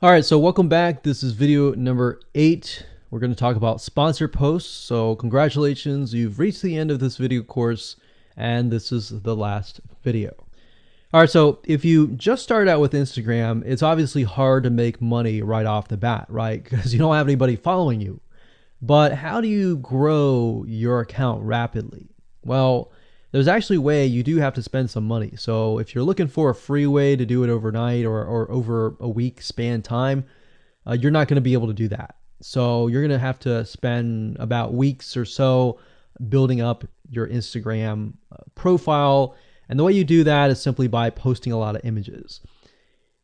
All right, so welcome back. This is video number 8. We're going to talk about sponsor posts. So congratulations, you've reached the end of this video course, and this is the last video. All right, so if you just started out with Instagram, it's obviously hard to make money right off the bat, right? Because you don't have anybody following you. But how do you grow your account rapidly? Well, there's actually a way. You do have to spend some money. So if you're looking for a free way to do it overnight or over a week span time, you're not going to be able to do that. So you're going to have to spend about weeks or so building up your Instagram profile. And the way you do that is simply by posting a lot of images.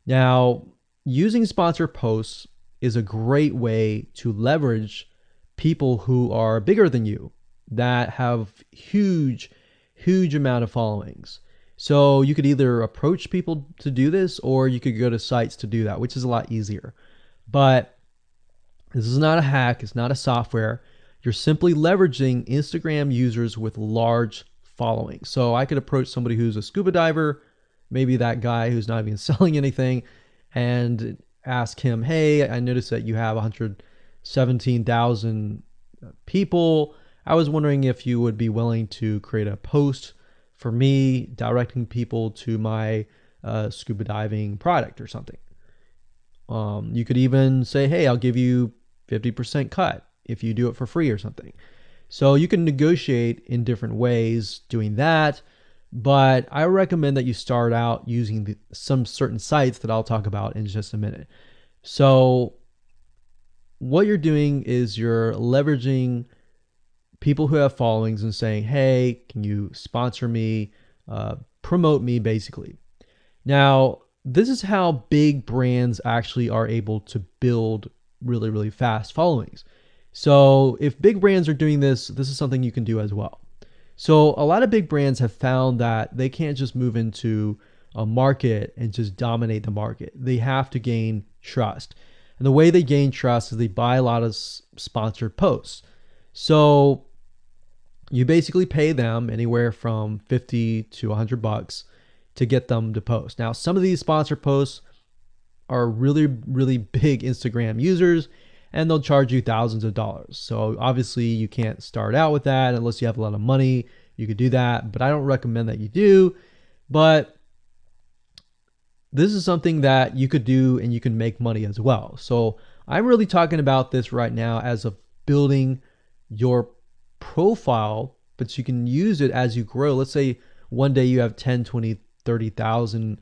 Now, using sponsor posts is a great way to leverage people who are bigger than you that have huge amount of followings. So you could either approach people to do this, or you could go to sites to do that, which is a lot easier. But this is not a hack. It's not a software. You're simply leveraging Instagram users with large followings. So I could approach somebody who's a scuba diver, maybe that guy who's not even selling anything, and ask him, hey, I noticed that you have 117,000 people. I was wondering if you would be willing to create a post for me directing people to my scuba diving product or something. You could even say, hey, I'll give you 50% cut if you do it for free or something. So you can negotiate in different ways doing that. But I recommend that you start out using some certain sites that I'll talk about in just a minute. So what you're doing is you're leveraging people who have followings and saying, hey, can you sponsor me, promote me, basically. Now, this is how big brands actually are able to build really fast followings. So if big brands are doing this, this is something you can do as well. So a lot of big brands have found that they can't just move into a market and just dominate the market. They have to gain trust. And the way they gain trust is they buy a lot of sponsored posts. So you basically pay them anywhere from $50 to $100 to get them to post. Now, some of these sponsored posts are really big Instagram users, and they'll charge you thousands of dollars. So obviously you can't start out with that unless you have a lot of money. You could do that, but I don't recommend that you do. But this is something that you could do and you can make money as well. So I'm really talking about this right now as of building your profile, but you can use it as you grow. Let's say one day you have 10, 20, 30,000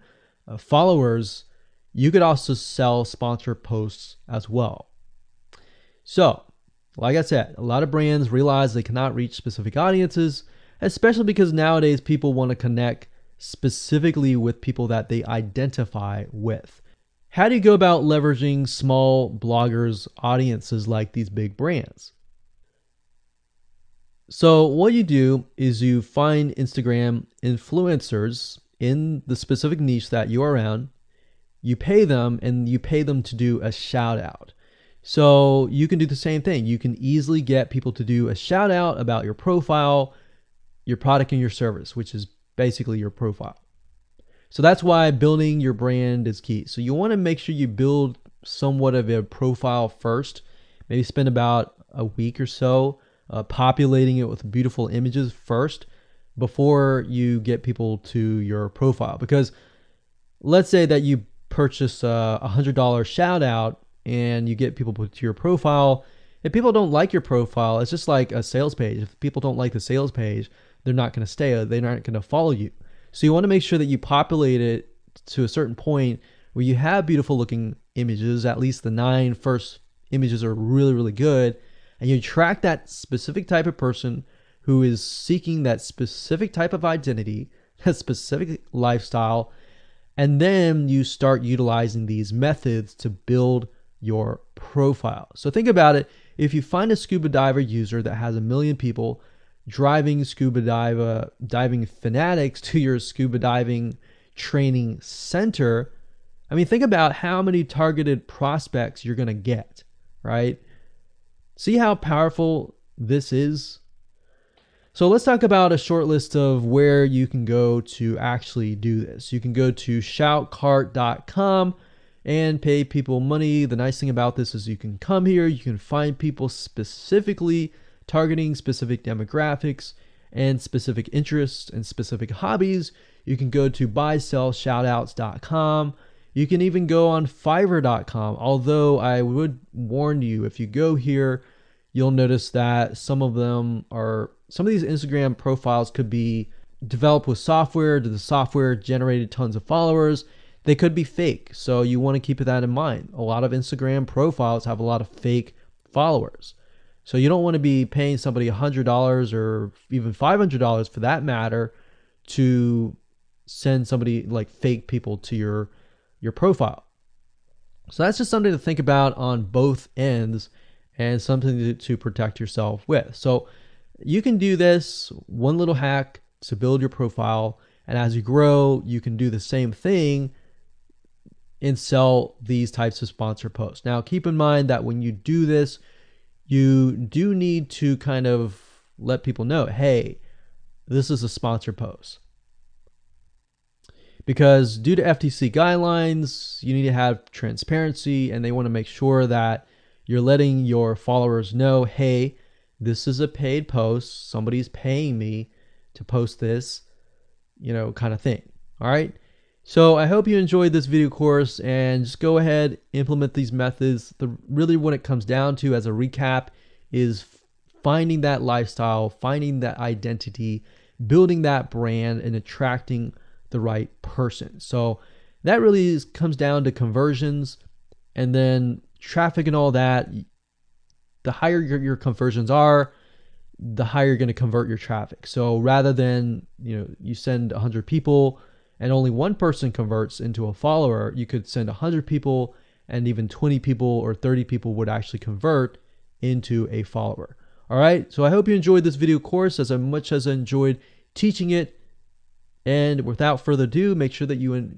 followers. You could also sell sponsored posts as well. So, like I said, a lot of brands realize they cannot reach specific audiences, especially because nowadays people want to connect specifically with people that they identify with. How do you go about leveraging small bloggers' audiences like these big brands? So what you do is you find Instagram influencers in the specific niche that you are in. You pay them, and you pay them to do a shout out. So you can do the same thing. You can easily get people to do a shout out about your profile, your product, and your service, which is basically your profile. So that's why building your brand is key. So you want to make sure you build somewhat of a profile first. Maybe spend about a week or so populating it with beautiful images first before you get people to your profile. Because let's say that you purchase a $100 shout out and you get people to your profile. If people don't like your profile, it's just like a sales page. If people don't like the sales page, they're not going to stay. They're not going to follow you. So you want to make sure that you populate it to a certain point where you have beautiful looking images. At least the 9 first images are really good. And you attract that specific type of person who is seeking that specific type of identity, that specific lifestyle. And then you start utilizing these methods to build your profile. So think about it. If you find a scuba diver user that has 1 million people driving scuba diving fanatics to your scuba diving training center, I mean, think about how many targeted prospects you're going to get, right? See how powerful this is? So let's talk about a short list of where you can go to actually do this. You can go to shoutcart.com and pay people money. The nice thing about this is you can come here, you can find people specifically targeting specific demographics and specific interests and specific hobbies. You can go to buysellshoutouts.com. You can even go on Fiverr.com, although I would warn you, if you go here, you'll notice that some of these Instagram profiles could be developed with software. The software generated tons of followers. They could be fake, so you want to keep that in mind. A lot of Instagram profiles have a lot of fake followers. So you don't want to be paying somebody $100 or even $500 for that matter to send somebody like fake people to your profile. So that's just something to think about on both ends and something to protect yourself with. So you can do this one little hack to build your profile, and as you grow, you can do the same thing and sell these types of sponsor posts. Now, keep in mind that when you do this, you do need to kind of let people know, hey, this is a sponsor post. Because due to FTC guidelines, you need to have transparency, and they want to make sure that you're letting your followers know, hey, this is a paid post. Somebody's paying me to post this, kind of thing. All right. So I hope you enjoyed this video course, and just go ahead, implement these methods. Really what it comes down to as a recap is finding that lifestyle, finding that identity, building that brand, and attracting the right person. So that really comes down to conversions, and then traffic and all that. The higher your conversions are, the higher you're going to convert your traffic. So rather than, you send 100 people and only one person converts into a follower, you could send 100 people and even 20 people or 30 people would actually convert into a follower. All right. So I hope you enjoyed this video course as much as I enjoyed teaching it. And without further ado, make sure that you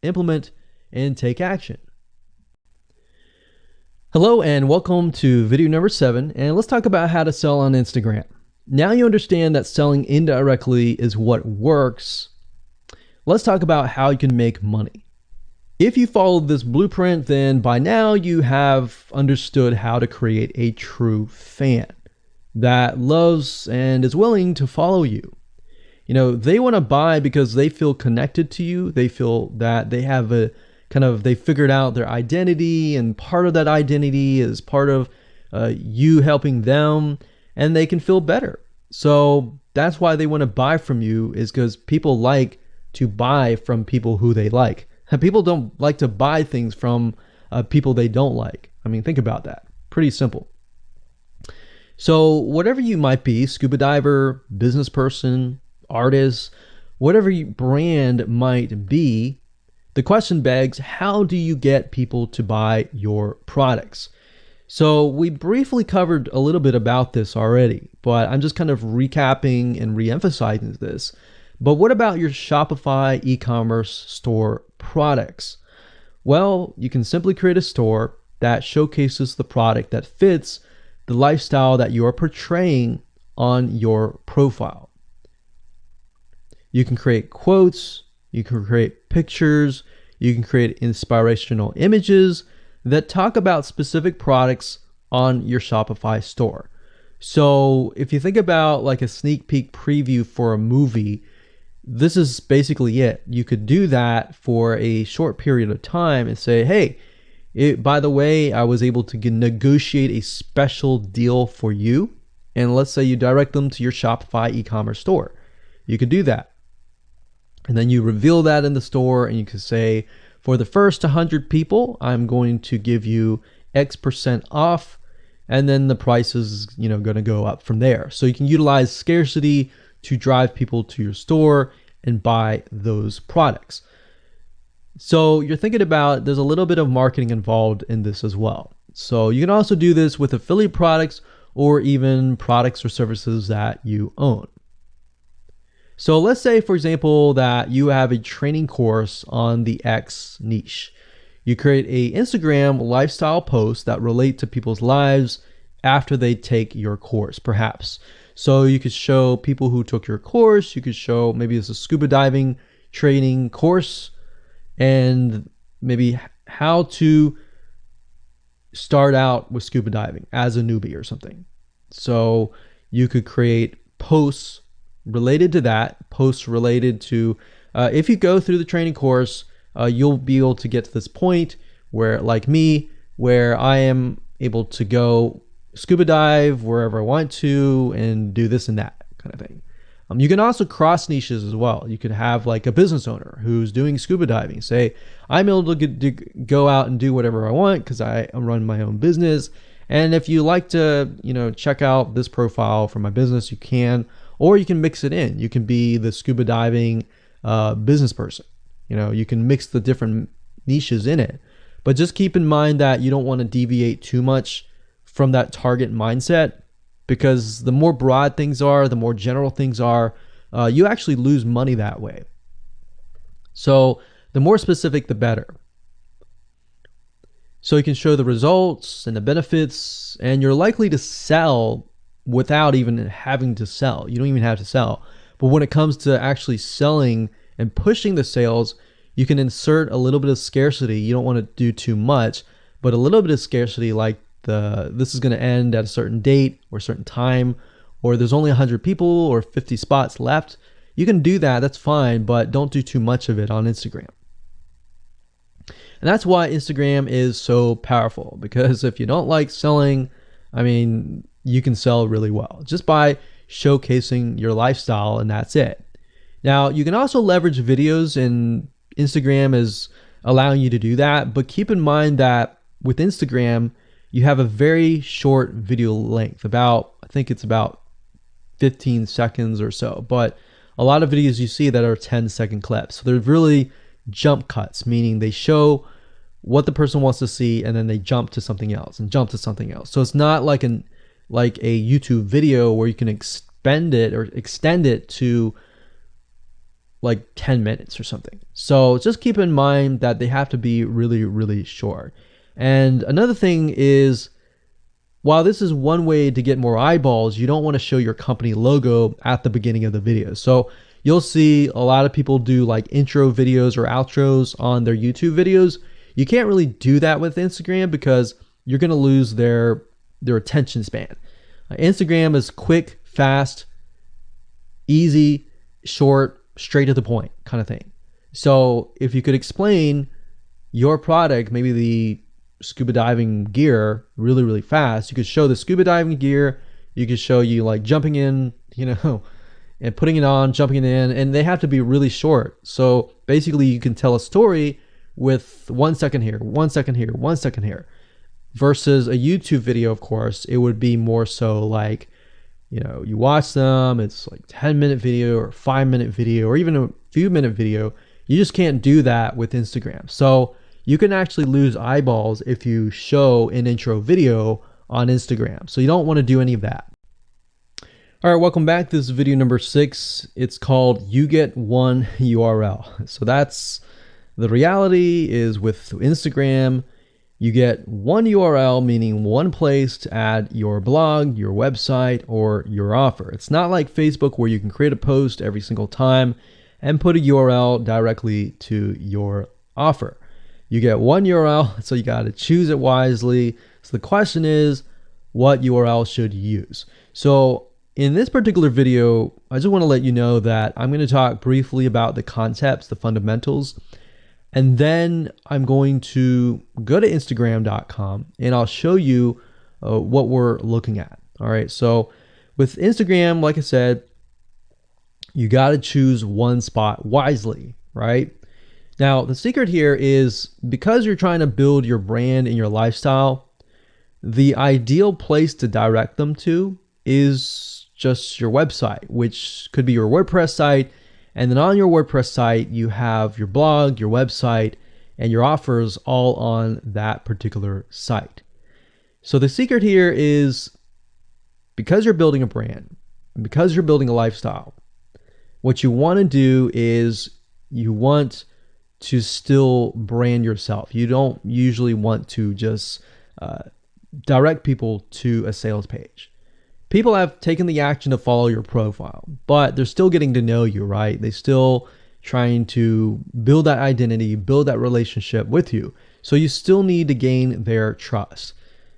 implement and take action. Hello and welcome to video number 7, and let's talk about how to sell on Instagram. Now you understand that selling indirectly is what works. Let's talk about how you can make money. If you followed this blueprint, then by now you have understood how to create a true fan that loves and is willing to follow you. They want to buy because they feel connected to you. They feel that they have they figured out their identity, and part of that identity is part of you helping them, and they can feel better. So that's why they want to buy from you, is because people like to buy from people who they like. And people don't like to buy things from people they don't like. I mean, think about that. Pretty simple. So whatever you might be, scuba diver, business person, artist, whatever your brand might be, the question begs, how do you get people to buy your products? So we briefly covered a little bit about this already, but I'm just kind of recapping and re-emphasizing this. But what about your Shopify e-commerce store products? Well, you can simply create a store that showcases the product that fits the lifestyle that you are portraying on your profile. You can create quotes, you can create pictures, you can create inspirational images that talk about specific products on your Shopify store. So if you think about like a sneak peek preview for a movie, this is basically it. You could do that for a short period of time and say, hey, by the way, I was able to negotiate a special deal for you. And let's say you direct them to your Shopify e-commerce store. You could do that. And then you reveal that in the store, and you can say, for the first 100 people, I'm going to give you X% off, and then the price is, going to go up from there. So you can utilize scarcity to drive people to your store and buy those products. So you're thinking about, there's a little bit of marketing involved in this as well. So you can also do this with affiliate products or even products or services that you own. So let's say, for example, that you have a training course on the X niche. You create a Instagram lifestyle post that relate to people's lives after they take your course, perhaps. So you could show people who took your course. You could show maybe it's a scuba diving training course, and maybe how to start out with scuba diving as a newbie or something. So you could create posts related to that, posts related to, if you go through the training course, you'll be able to get to this point where, like me, where I am able to go scuba dive wherever I want to and do this and that kind of thing. You can also cross niches as well. You could have like a business owner who's doing scuba diving. Say, I'm able to go out and do whatever I want because I run my own business. And if you like to, check out this profile for my business, you can, or you can mix it in. You can be the scuba diving business person. You can mix the different niches in it. But just keep in mind that you don't want to deviate too much from that target mindset, because the more broad things are, the more general things are, you actually lose money that way. So the more specific, the better. So you can show the results and the benefits, and you're likely to sell without even having to sell. You don't even have to sell. But when it comes to actually selling and pushing the sales, you can insert a little bit of scarcity. You don't want to do too much, but a little bit of scarcity, like this is going to end at a certain date or a certain time, or there's only 100 people or 50 spots left. You can do that, that's fine, but don't do too much of it on Instagram. And that's why Instagram is so powerful, because if you don't like selling, you can sell really well just by showcasing your lifestyle, and that's it. Now, you can also leverage videos, and Instagram is allowing you to do that, but keep in mind that with Instagram, you have a very short video length, I think it's about 15 seconds or so, but a lot of videos you see that are 10-second clips. So they're really jump cuts, meaning they show what the person wants to see and then they jump to something else and jump to something else. So it's not like a YouTube video where you can extend it to like 10 minutes or something. So just keep in mind that they have to be really, really short. And another thing is, while this is one way to get more eyeballs, you don't want to show your company logo at the beginning of the video. So you'll see a lot of people do like intro videos or outros on their YouTube videos. You can't really do that with Instagram because you're going to lose their attention span. Instagram is quick, fast, easy, short, straight to the point kind of thing. So if you could explain your product, maybe the scuba diving gear, really, really fast, you could show the scuba diving gear, you could show you like jumping in, and putting it on, jumping in, and they have to be really short. So basically you can tell a story with 1 second here, 1 second here, 1 second here, versus a YouTube video. Of course, it would be more so like, you watch them, it's like 10-minute video or 5-minute video or even a few minute video. You just can't do that with Instagram. So you can actually lose eyeballs if you show an intro video on Instagram. So you don't want to do any of that. All right, welcome back. This is video number 6. It's called You Get One URL. So that's the reality is with Instagram, you get one URL, meaning one place to add your blog, your website, or your offer. It's not like Facebook where you can create a post every single time and put a URL directly to your offer. You get one URL, so you got to choose it wisely. So the question is, what URL should you use? So in this particular video, I just want to let you know that I'm going to talk briefly about the concepts, the fundamentals, and then I'm going to go to Instagram.com and I'll show you what we're looking at. All right. So with Instagram, like I said, you got to choose one spot wisely, right? Now, the secret here is because you're trying to build your brand and your lifestyle, the ideal place to direct them to is just your website, which could be your WordPress site. And then on your WordPress site, you have your blog, your website, and your offers all on that particular site. So the secret here is because you're building a brand, because you're building a lifestyle, what you want to do is you want to still brand yourself. You don't usually want to just direct people to a sales page. People have taken the action to follow your profile, but they're still getting to know you, right? They're still trying to build that identity, build that relationship with you. So you still need to gain their trust.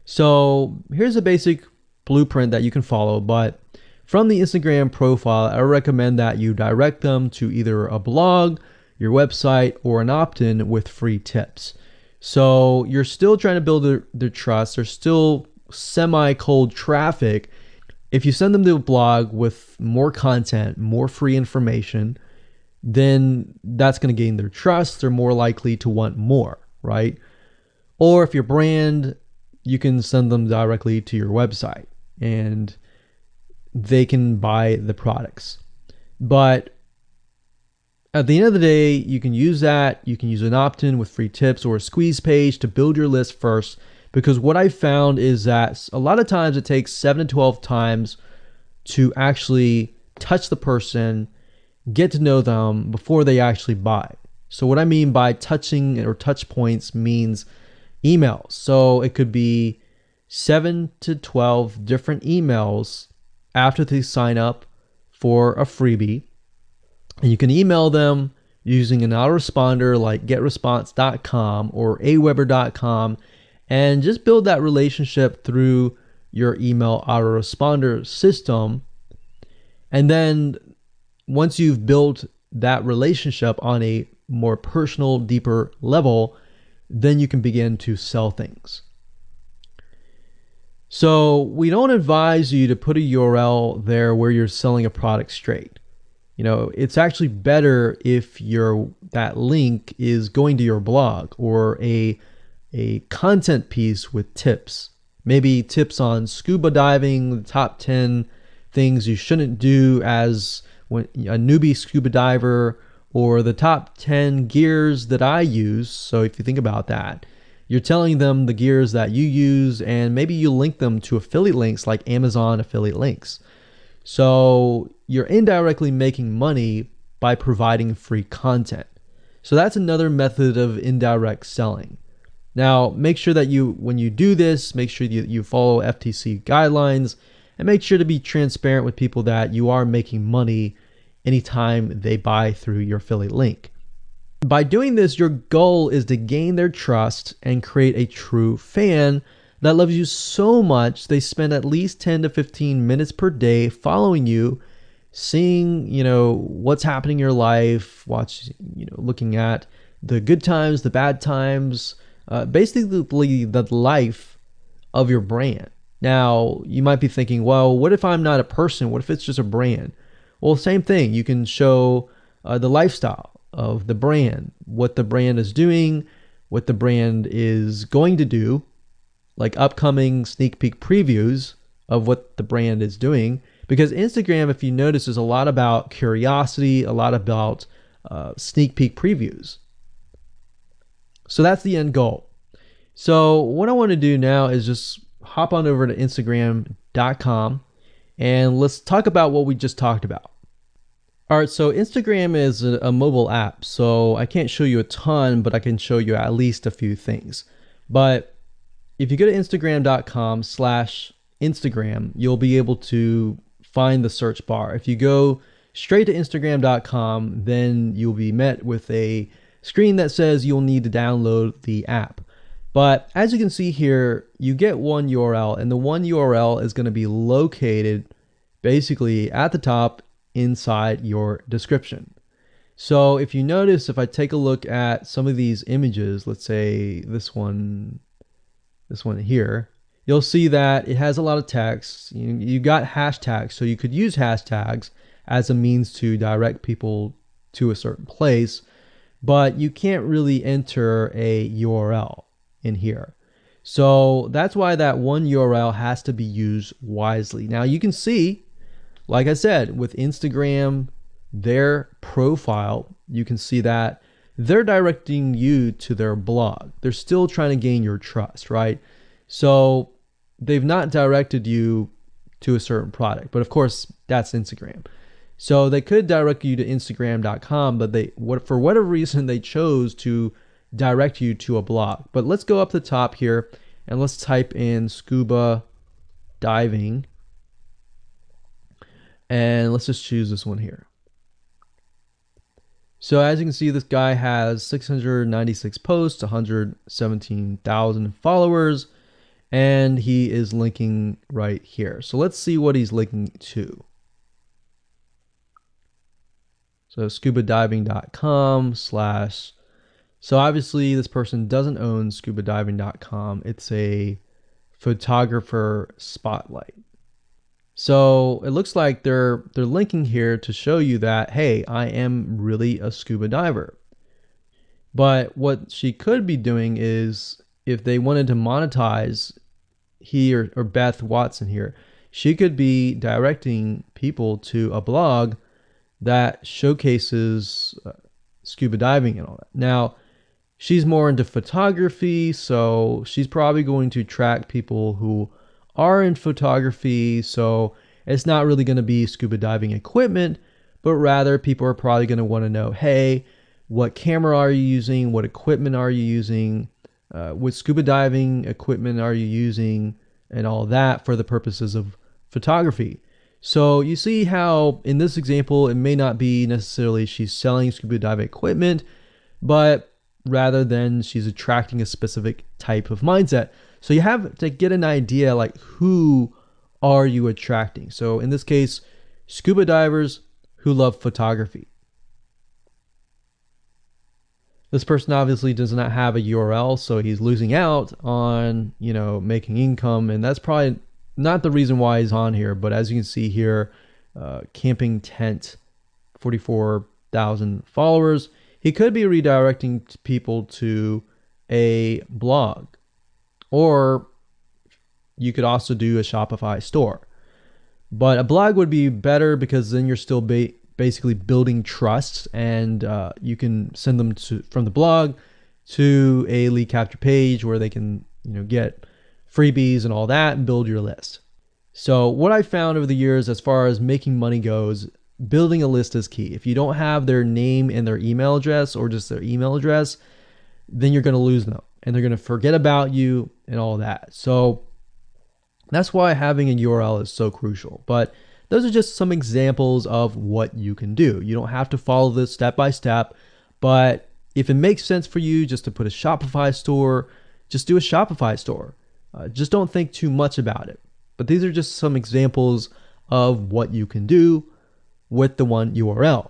So here's a basic blueprint that you can follow, but from the Instagram profile, I recommend that you direct them to either a blog, your website, or an opt-in with free tips. So you're still trying to build their trust. They're still semi-cold traffic. If you send them to a blog with more content, more free information, then that's going to gain their trust. They're more likely to want more, right? Or if your brand, you can send them directly to your website and they can buy the products. But at the end of the day, you can use that. You can use an opt-in with free tips or a squeeze page to build your list first. Because what I found is that a lot of times it takes 7 to 12 times to actually touch the person, get to know them before they actually buy. So what I mean by touching or touch points means emails. So it could be 7 to 12 different emails after they sign up for a freebie. And you can email them using an autoresponder like getresponse.com or aweber.com and just build that relationship through your email autoresponder system. And then once you've built that relationship on a more personal, deeper level, then you can begin to sell things. So we don't advise you to put a URL there where you're selling a product straight. It's actually better if that link is going to your blog or a content piece with tips. Maybe tips on scuba diving, the top 10 things you shouldn't do as a newbie scuba diver, or the top 10 gears that I use. So if you think about that, you're telling them the gears that you use, and maybe you link them to affiliate links like Amazon affiliate links. So you're indirectly making money by providing free content. So that's another method of indirect selling. Now, make sure that when you do this, make sure you follow FTC guidelines, and make sure to be transparent with people that you are making money anytime they buy through your affiliate link. By doing this, your goal is to gain their trust and create a true fan that loves you so much they spend at least 10 to 15 minutes per day following you, seeing, what's happening in your life, looking at the good times, the bad times, basically the life of your brand. Now, you might be thinking, well, what if I'm not a person? What if it's just a brand? Well, same thing. You can show the lifestyle of the brand, what the brand is doing, what the brand is going to do, like upcoming sneak peek previews of what the brand is doing. Because Instagram, if you notice, is a lot about curiosity, a lot about sneak peek previews. So that's the end goal. So what I want to do now is just hop on over to Instagram.com and let's talk about what we just talked about. All right, so Instagram is a mobile app, so I can't show you a ton, but I can show you at least a few things. But if you go to Instagram.com/Instagram, you'll be able to find the search bar. If you go straight to Instagram.com, then you'll be met with a screen that says you'll need to download the app. But as you can see here, you get one URL, and the one URL is going to be located basically at the top inside your description. So if you notice, if I take a look at some of these images, let's say this one here, you'll see that it has a lot of text. You got hashtags, so you could use hashtags as a means to direct people to a certain place, but you can't really enter a URL in here. So that's why that one URL has to be used wisely. Now you can see, like I said, with Instagram, their profile, you can see that they're directing you to their blog. They're still trying to gain your trust, right? So they've not directed you to a certain product, but of course that's Instagram. So they could direct you to Instagram.com, but for whatever reason, they chose to direct you to a blog. But let's go up the top here and let's type in scuba diving. And let's just choose this one here. So as you can see, this guy has 696 posts, 117,000 followers, and he is linking right here. So let's see what he's linking to. So scubadiving.com/. So obviously this person doesn't own scubadiving.com. It's a photographer spotlight. So it looks like they're linking here to show you that, hey, I am really a scuba diver. But what she could be doing is, if they wanted to monetize he or Beth Watson here, she could be directing people to a blog that showcases scuba diving and all that. Now, she's more into photography, so she's probably going to track people who are in photography. So it's not really going to be scuba diving equipment, but rather people are probably going to want to know, hey, what camera are you using? What equipment are you using? What scuba diving equipment are you using? And all that for the purposes of photography. So you see how in this example, it may not be necessarily she's selling scuba diving equipment, but rather than she's attracting a specific type of mindset. So you have to get an idea, like, who are you attracting? So in this case, scuba divers who love photography. This person obviously does not have a URL, so he's losing out on, making income, and that's probably not the reason why he's on here. But as you can see here, camping tent, 44,000 followers. He could be redirecting people to a blog, or you could also do a Shopify store. But a blog would be better because then you're still basically building trust, and you can send them from the blog to a lead capture page where they can get freebies and all that and build your list. So what I found over the years as far as making money goes, building a list is key. If you don't have their name and their email address, or just their email address, then you're going to lose them and they're going to forget about you and all that. So that's why having a URL is so crucial. But those are just some examples of what you can do. You don't have to follow this step by step, but if it makes sense for you just to put a Shopify store, just do a Shopify store. Just don't think too much about it. But these are just some examples of what you can do with the one URL.